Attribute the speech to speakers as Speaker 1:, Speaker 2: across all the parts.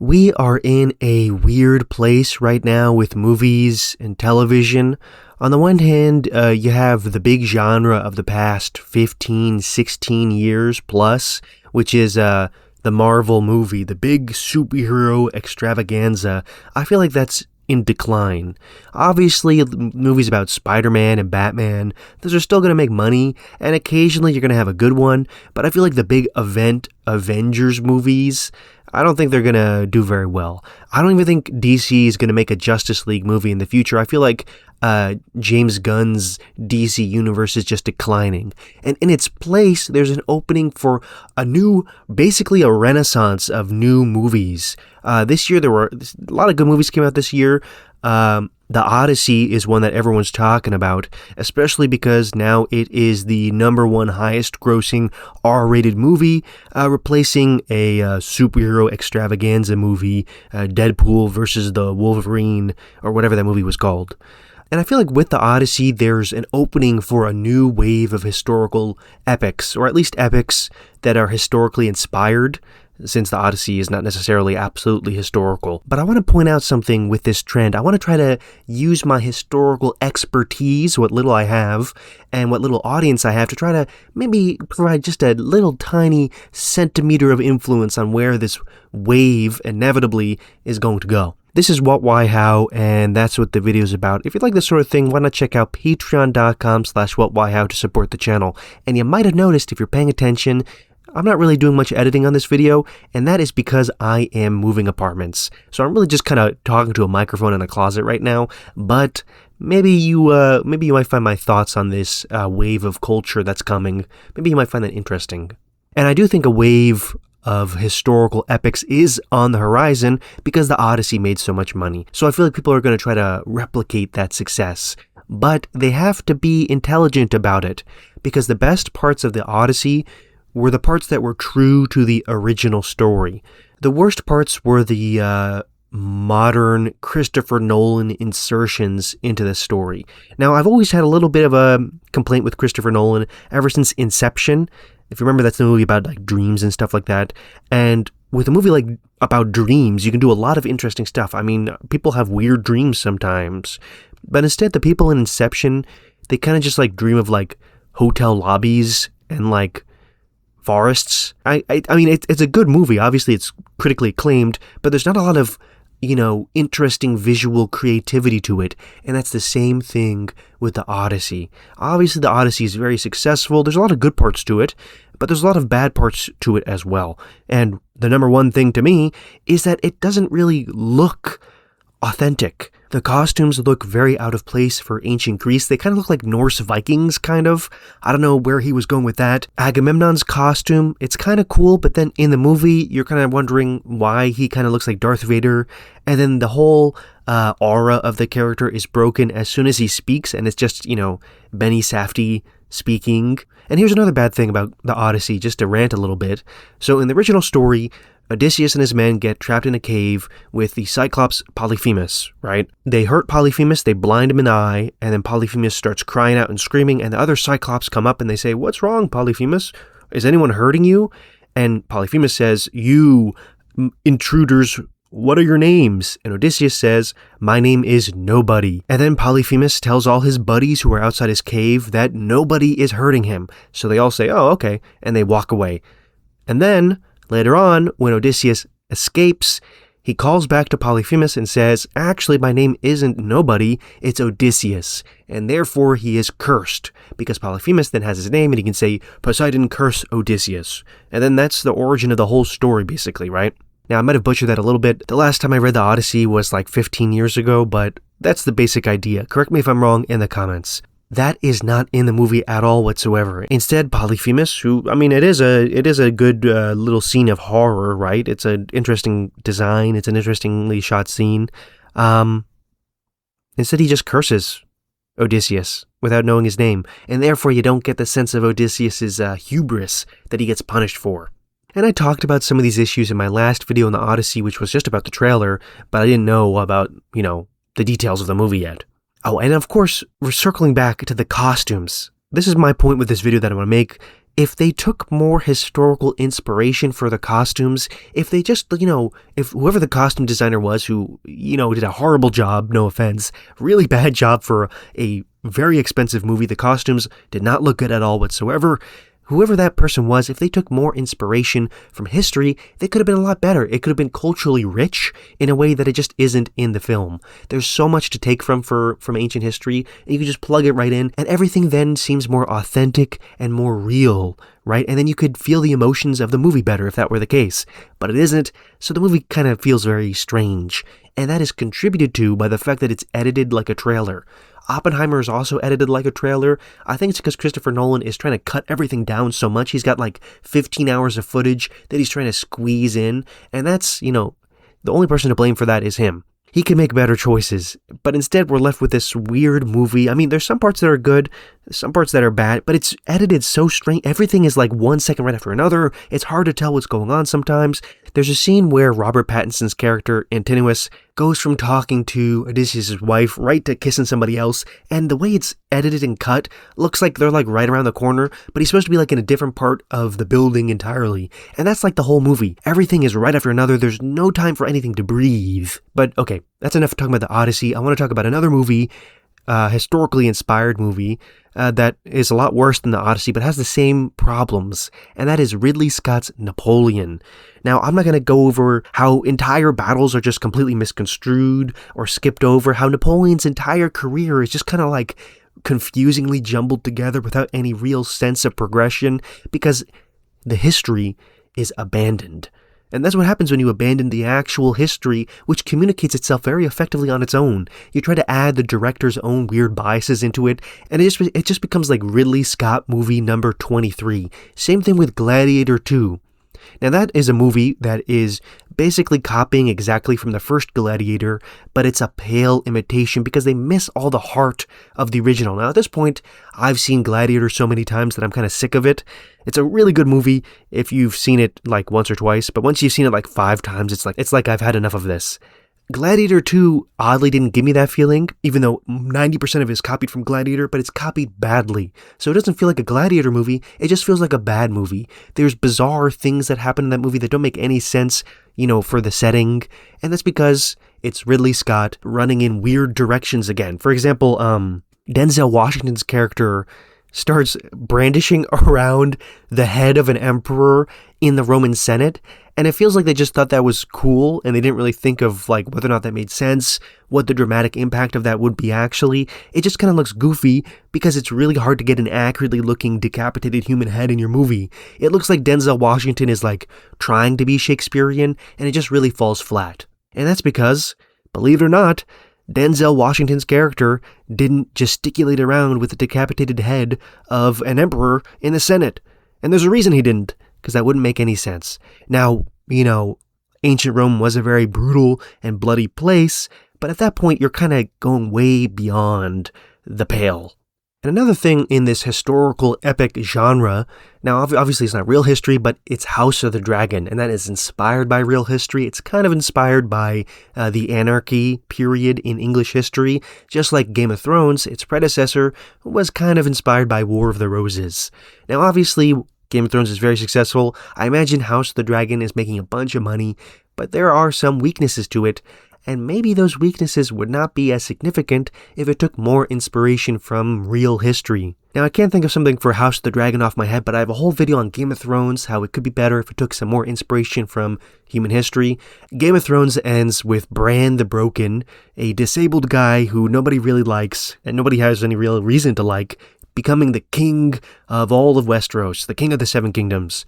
Speaker 1: We are in a weird place right now with movies and television. On the one hand, you have the big genre of the past 15, 16 years plus, which is the Marvel movie, the big superhero extravaganza. I feel like that's in decline. Obviously, movies about Spider-Man and Batman, those are still going to make money, and occasionally you're going to have a good one, but I feel like the big event Avengers movies, I don't think they're going to do very well. I don't even think DC is going to make a Justice League movie in the future. I feel like James Gunn's DC universe is just declining. And in its place, there's an opening for basically a renaissance of new movies. This year, there were a lot of good movies came out this year. The Odyssey is one that everyone's talking about, especially because now it is the #1 highest grossing R-rated movie, replacing a superhero extravaganza movie, Deadpool versus the Wolverine, or whatever that movie was called. And I feel like with the Odyssey, there's an opening for a new wave of historical epics, or at least epics that are historically inspired, since the Odyssey is not necessarily absolutely historical. But I want to point out something with this trend. I want to try to use my historical expertise, what little I have, and what little audience I have, to try to maybe provide just a little tiny centimeter of influence on where this wave inevitably is going to go. This is What, Why, How, and that's what the video is about. If you like this sort of thing, why not check out patreon.com/whatwhyhow to support the channel. And you might have noticed, if you're paying attention, I'm not really doing much editing on this video, and that is because I am moving apartments. So I'm really just kind of talking to a microphone in a closet right now, but maybe you might find my thoughts on this wave of culture that's coming. Maybe you might find that interesting. And I do think a wave of historical epics is on the horizon because the Odyssey made so much money. So I feel like people are going to try to replicate that success. But they have to be intelligent about it, because the best parts of the Odyssey were the parts that were true to the original story. The worst parts were the modern Christopher Nolan insertions into the story. Now, I've always had a little bit of a complaint with Christopher Nolan ever since Inception. If you remember, that's the movie about like dreams and stuff like that. And with a movie like about dreams, you can do a lot of interesting stuff. I mean, people have weird dreams sometimes. But instead, the people in Inception, they kind of just like dream of like hotel lobbies and like forests. I mean, it's a good movie. Obviously, it's critically acclaimed, but there's not a lot of, interesting visual creativity to it. And that's the same thing with the Odyssey. Obviously, the Odyssey is very successful. There's a lot of good parts to it, but there's a lot of bad parts to it as well. And the #1 thing to me is that it doesn't really look authentic. The costumes look very out of place for ancient Greece. They kind of look like Norse Vikings, kind of. I don't know where he was going with that. Agamemnon's costume, it's kind of cool, but then in the movie, you're kind of wondering why he kind of looks like Darth Vader. And then the whole aura of the character is broken as soon as he speaks, and it's just, Benny Safdie speaking. And here's another bad thing about the Odyssey, just to rant a little bit. So in the original story, Odysseus and his men get trapped in a cave with the Cyclops Polyphemus, right? They hurt Polyphemus, they blind him in the eye, and then Polyphemus starts crying out and screaming, and the other Cyclops come up and they say, "What's wrong, Polyphemus? Is anyone hurting you?" And Polyphemus says, "You intruders, what are your names?" And Odysseus says, "My name is Nobody." And then Polyphemus tells all his buddies who are outside his cave that nobody is hurting him. So they all say, "Oh, okay," and they walk away. And then later on, when Odysseus escapes, he calls back to Polyphemus and says, "Actually, my name isn't Nobody, it's Odysseus, and therefore he is cursed," because Polyphemus then has his name and he can say, "Poseidon curse Odysseus." And then that's the origin of the whole story, basically, right? Now, I might have butchered that a little bit. The last time I read the Odyssey was like 15 years ago, but that's the basic idea. Correct me if I'm wrong in the comments. That is not in the movie at all whatsoever. Instead, Polyphemus, who, I mean, it is a good little scene of horror, right? It's an interesting design. It's an interestingly shot scene. Instead, he just curses Odysseus without knowing his name, and therefore you don't get the sense of Odysseus's hubris that he gets punished for. And I talked about some of these issues in my last video on the Odyssey, which was just about the trailer, but I didn't know about, the details of the movie yet. Oh, and of course, we're circling back to the costumes. This is my point with this video that I want to make. if they took more historical inspiration for the costumes, if they just, if whoever the costume designer was who, did a horrible job, no offense, really bad job for a very expensive movie, the costumes did not look good at all whatsoever. Whoever that person was, if they took more inspiration from history, they could have been a lot better. It could have been culturally rich in a way that it just isn't in the film. There's so much to take from ancient history, and you can just plug it right in, and everything then seems more authentic and more real, right? And then you could feel the emotions of the movie better if that were the case. But it isn't, so the movie kind of feels very strange. And that is contributed to by the fact that it's edited like a trailer. Oppenheimer is also edited like a trailer. I think it's because Christopher Nolan is trying to cut everything down so much. He's got like 15 hours of footage that he's trying to squeeze in. And that's, the only person to blame for that is him. He could make better choices, but instead we're left with this weird movie. I mean, there's some parts that are good, some parts that are bad, but it's edited so strange. Everything is like 1 second right after another. It's hard to tell what's going on sometimes. There's a scene where Robert Pattinson's character, Antinous, goes from talking to Odysseus' wife right to kissing somebody else, and the way it's edited and cut looks like they're like right around the corner, but he's supposed to be like in a different part of the building entirely. And that's like the whole movie. Everything is right after another. There's no time for anything to breathe. But okay, that's enough talking about the Odyssey. I want to talk about another movie, historically inspired movie, that is a lot worse than the Odyssey, but has the same problems, and that is Ridley Scott's Napoleon. Now, I'm not going to go over how entire battles are just completely misconstrued or skipped over, how Napoleon's entire career is just kind of like confusingly jumbled together without any real sense of progression, because the history is abandoned. And that's what happens when you abandon the actual history, which communicates itself very effectively on its own. You try to add the director's own weird biases into it, and it just becomes like Ridley Scott movie number 23. Same thing with Gladiator 2. Now that is a movie that is basically copying exactly from the first Gladiator, but it's a pale imitation because they miss all the heart of the original. Now at this point, I've seen Gladiator so many times that I'm kind of sick of it. It's a really good movie if you've seen it like once or twice, but once you've seen it like 5 times, it's like I've had enough of this. Gladiator 2 oddly didn't give me that feeling, even though 90% of it is copied from Gladiator, but it's copied badly. So it doesn't feel like a Gladiator movie, it just feels like a bad movie. There's bizarre things that happen in that movie that don't make any sense, for the setting, and that's because it's Ridley Scott running in weird directions again. For example, Denzel Washington's character starts brandishing around the head of an emperor in the Roman Senate, and it feels like they just thought that was cool, and they didn't really think of like whether or not that made sense, what the dramatic impact of that would be actually. It just kind of looks goofy because it's really hard to get an accurately looking decapitated human head in your movie. It looks like Denzel Washington is like trying to be Shakespearean, and it just really falls flat. And that's because, believe it or not, Denzel Washington's character didn't gesticulate around with the decapitated head of an emperor in the Senate. And there's a reason he didn't, because that wouldn't make any sense. Now, ancient Rome was a very brutal and bloody place, but at that point you're kind of going way beyond the pale. And another thing in this historical epic genre, now obviously it's not real history, but it's House of the Dragon, and that is inspired by real history. It's kind of inspired by the anarchy period in English history, just like Game of Thrones, its predecessor, was kind of inspired by War of the Roses. Now obviously Game of Thrones is very successful. I imagine House of the Dragon is making a bunch of money, but there are some weaknesses to it, and maybe those weaknesses would not be as significant if it took more inspiration from real history. Now, I can't think of something for House of the Dragon off my head, but I have a whole video on Game of Thrones, how it could be better if it took some more inspiration from human history. Game of Thrones ends with Bran the Broken, a disabled guy who nobody really likes, and nobody has any real reason to like, becoming the king of all of Westeros, the king of the Seven Kingdoms.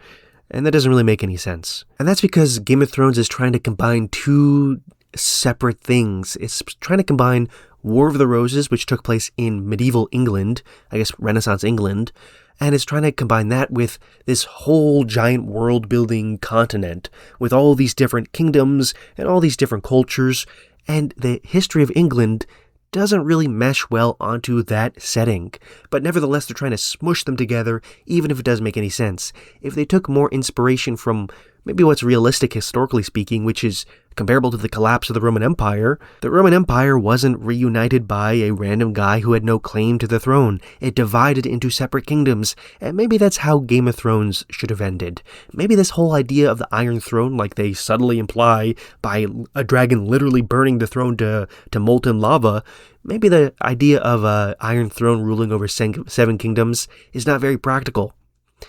Speaker 1: And that doesn't really make any sense. And that's because Game of Thrones is trying to combine two separate things. It's trying to combine War of the Roses, which took place in medieval England, I guess Renaissance England, and it's trying to combine that with this whole giant world-building continent with all these different kingdoms and all these different cultures, and the history of England doesn't really mesh well onto that setting, but nevertheless they're trying to smush them together even if it doesn't make any sense. If they took more inspiration from maybe what's realistic historically speaking, which is comparable to the collapse of the Roman Empire. The Roman Empire wasn't reunited by a random guy who had no claim to the throne. It divided into separate kingdoms, and maybe that's how Game of Thrones should have ended. Maybe this whole idea of the Iron Throne, like they subtly imply by a dragon literally burning the throne to molten lava, maybe the idea of a Iron Throne ruling over 7 kingdoms is not very practical.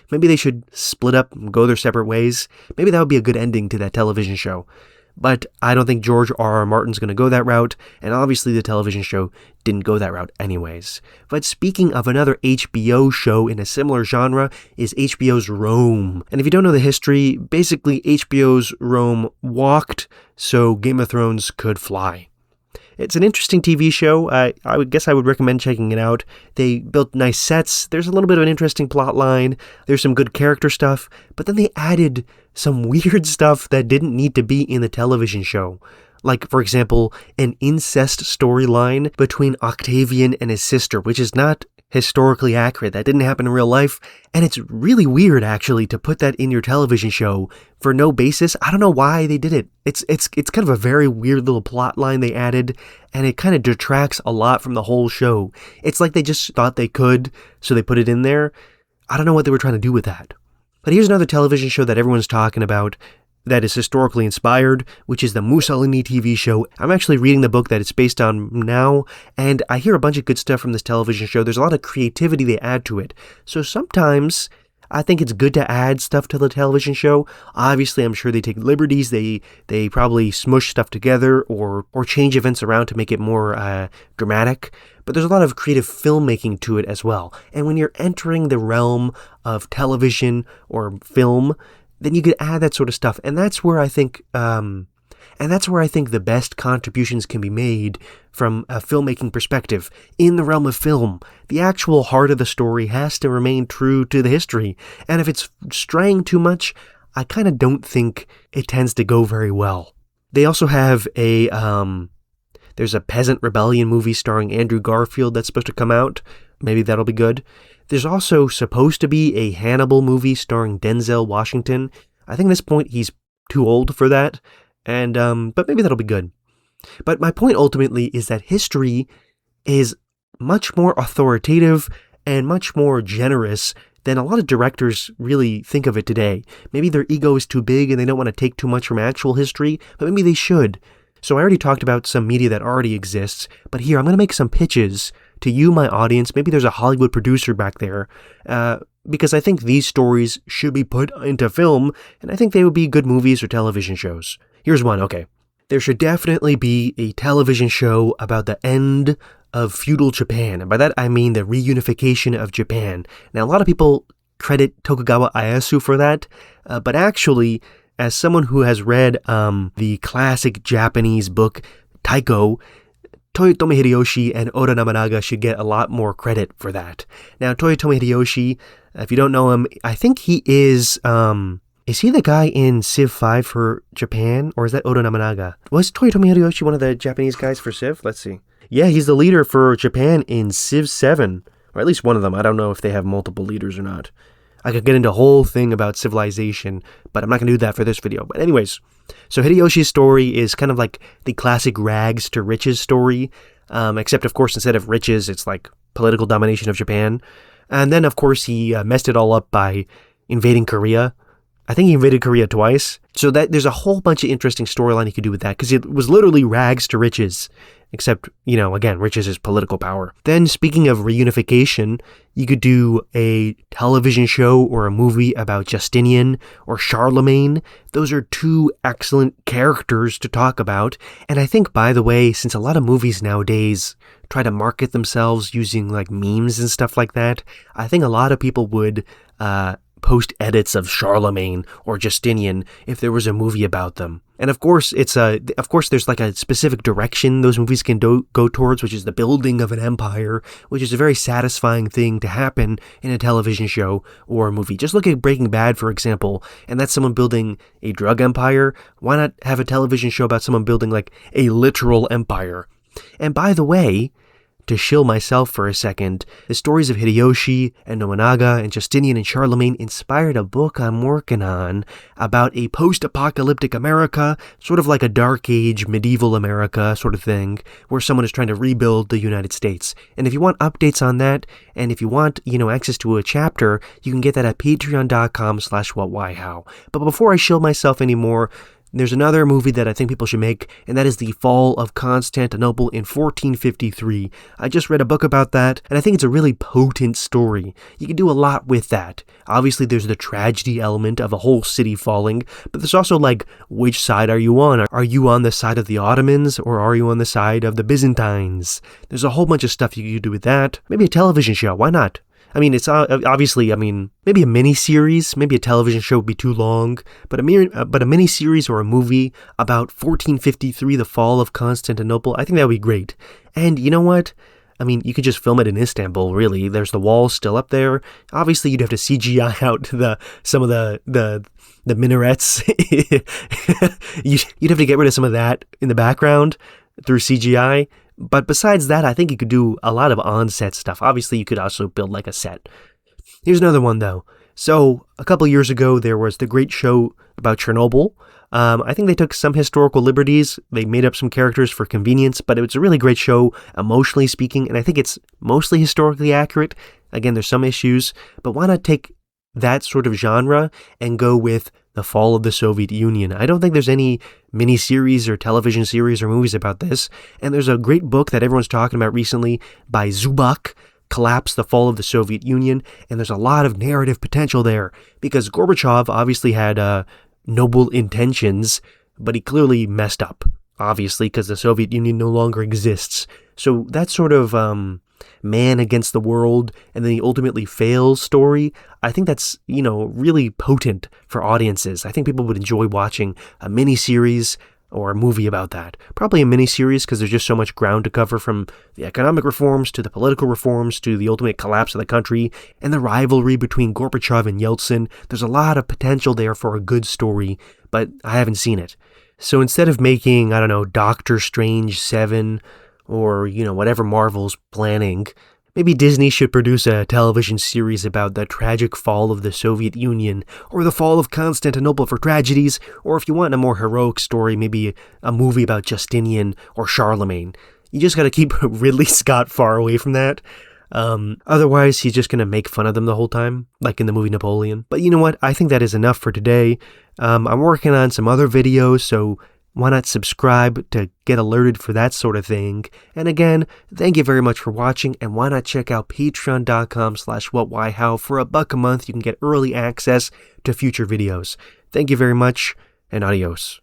Speaker 1: Maybe they should split up and go their separate ways. Maybe that would be a good ending to that television show. But I don't think George R.R. Martin's going to go that route, and obviously the television show didn't go that route anyways. But speaking of another HBO show in a similar genre is HBO's Rome. And if you don't know the history, basically HBO's Rome walked so Game of Thrones could fly. It's an interesting TV show. I would recommend checking it out. They built nice sets. There's a little bit of an interesting plot line. There's some good character stuff. But then they added some weird stuff that didn't need to be in the television show. Like, for example, an incest storyline between Octavian and his sister, which is not historically accurate. That didn't happen in real life. And it's really weird, actually, to put that in your television show for no basis. I don't know why they did it. It's kind of a very weird little plot line they added, and it kind of detracts a lot from the whole show. It's like they just thought they could, so they put it in there. I don't know what they were trying to do with that. But here's another television show that everyone's talking about that is historically inspired, which is the Mussolini TV show. I'm actually reading the book that it's based on now, and I hear a bunch of good stuff from this television show. There's a lot of creativity they add to it. So sometimes I think it's good to add stuff to the television show. Obviously, I'm sure they take liberties. They probably smush stuff together or change events around to make it more dramatic. But there's a lot of creative filmmaking to it as well. And when you're entering the realm of television or film, then you could add that sort of stuff. And that's where I think the best contributions can be made from a filmmaking perspective. In the realm of film, the actual heart of the story has to remain true to the history. And if it's straying too much, I kind of don't think it tends to go very well. They also have there's a peasant rebellion movie starring Andrew Garfield that's supposed to come out. Maybe that'll be good. There's also supposed to be a Hannibal movie starring Denzel Washington. I think at this point he's too old for that, but maybe that'll be good. But my point ultimately is that history is much more authoritative and much more generous than a lot of directors really think of it today. Maybe their ego is too big and they don't want to take too much from actual history, but maybe they should. So I already talked about some media that already exists, but here I'm going to make some pitches to you, my audience. Maybe there's a Hollywood producer back there, because I think these stories should be put into film, and I think they would be good movies or television shows. Here's one, okay. There should definitely be a television show about the end of feudal Japan, and by that I mean the reunification of Japan. Now, a lot of people credit Tokugawa Ieyasu for that, but actually, as someone who has read the classic Japanese book Taiko, Toyotomi Hideyoshi and Oda Nobunaga should get a lot more credit for that. Now, Toyotomi Hideyoshi, if you don't know him, I think he is he the guy in Civ 5 for Japan, or is that Oda Nobunaga? Was Toyotomi Hideyoshi one of the Japanese guys for Civ? Let's see. Yeah, he's the leader for Japan in Civ 7, or at least one of them. I don't know if they have multiple leaders or not. I could get into a whole thing about civilization, but I'm not going to do that for this video. But anyways, so Hideyoshi's story is kind of like the classic rags to riches story, except, of course, instead of riches, it's like political domination of Japan. And then, of course, he messed it all up by invading Korea. I think he invaded Korea twice. So that there's a whole bunch of interesting storyline you could do with that, because it was literally rags to riches. Except, again, riches is political power. Then, speaking of reunification, you could do a television show or a movie about Justinian or Charlemagne. Those are two excellent characters to talk about. And I think, by the way, since a lot of movies nowadays try to market themselves using like memes and stuff like that, I think a lot of people would post edits of Charlemagne or Justinian if there was a movie about them. And of course, there's like a specific direction those movies can go towards, which is the building of an empire, which is a very satisfying thing to happen in a television show or a movie. Just look at Breaking Bad, for example, and that's someone building a drug empire. Why not have a television show about someone building like a literal empire? And by the way, to shill myself for a second, the stories of Hideyoshi and Nobunaga and Justinian and Charlemagne inspired a book I'm working on about a post-apocalyptic America, sort of like a Dark Age, medieval America sort of thing, where someone is trying to rebuild the United States. And if you want updates on that, and if you want, access to a chapter, you can get that at patreon.com/whatwhyhow. But before I shill myself anymore, there's another movie that I think people should make, and that is The Fall of Constantinople in 1453. I just read a book about that, and I think it's a really potent story. You can do a lot with that. Obviously, there's the tragedy element of a whole city falling, but there's also, which side are you on? Are you on the side of the Ottomans, or are you on the side of the Byzantines? There's a whole bunch of stuff you could do with that. Maybe a television show, why not? It's obviously, maybe a mini-series, maybe a television show would be too long, but a mini-series or a movie about 1453, the fall of Constantinople, I think that would be great. And you know what? You could just film it in Istanbul, really. There's the walls still up there. Obviously, you'd have to CGI out some of the minarets. You'd have to get rid of some of that in the background through CGI. But besides that, I think you could do a lot of on-set stuff. Obviously, you could also build a set. Here's another one, though. So, a couple years ago, there was the great show about Chernobyl. I think they took some historical liberties. They made up some characters for convenience, but it was a really great show, emotionally speaking, and I think it's mostly historically accurate. Again, there's some issues, but why not take that sort of genre and go with the fall of the Soviet Union? I don't think there's any miniseries or television series or movies about this, and there's a great book that everyone's talking about recently by Zubak, Collapse, the Fall of the Soviet Union, and there's a lot of narrative potential there, because Gorbachev obviously had noble intentions, but he clearly messed up, obviously, because the Soviet Union no longer exists. So that sort of man against the world, and then he ultimately fails story, I think that's, really potent for audiences. I think people would enjoy watching a mini-series or a movie about that. Probably a mini-series, because there's just so much ground to cover, from the economic reforms to the political reforms to the ultimate collapse of the country and the rivalry between Gorbachev and Yeltsin. There's a lot of potential there for a good story, but I haven't seen it. So instead of making, Doctor Strange 7 or, whatever Marvel's planning, maybe Disney should produce a television series about the tragic fall of the Soviet Union, or the fall of Constantinople for tragedies, or if you want a more heroic story, maybe a movie about Justinian or Charlemagne. You just gotta keep Ridley Scott far away from that. Otherwise, he's just gonna make fun of them the whole time, like in the movie Napoleon. But you know what? I think that is enough for today. I'm working on some other videos, so why not subscribe to get alerted for that sort of thing? And again, thank you very much for watching, and why not check out patreon.com/whatwhyhow. For $1 a month, you can get early access to future videos. Thank you very much, and adios.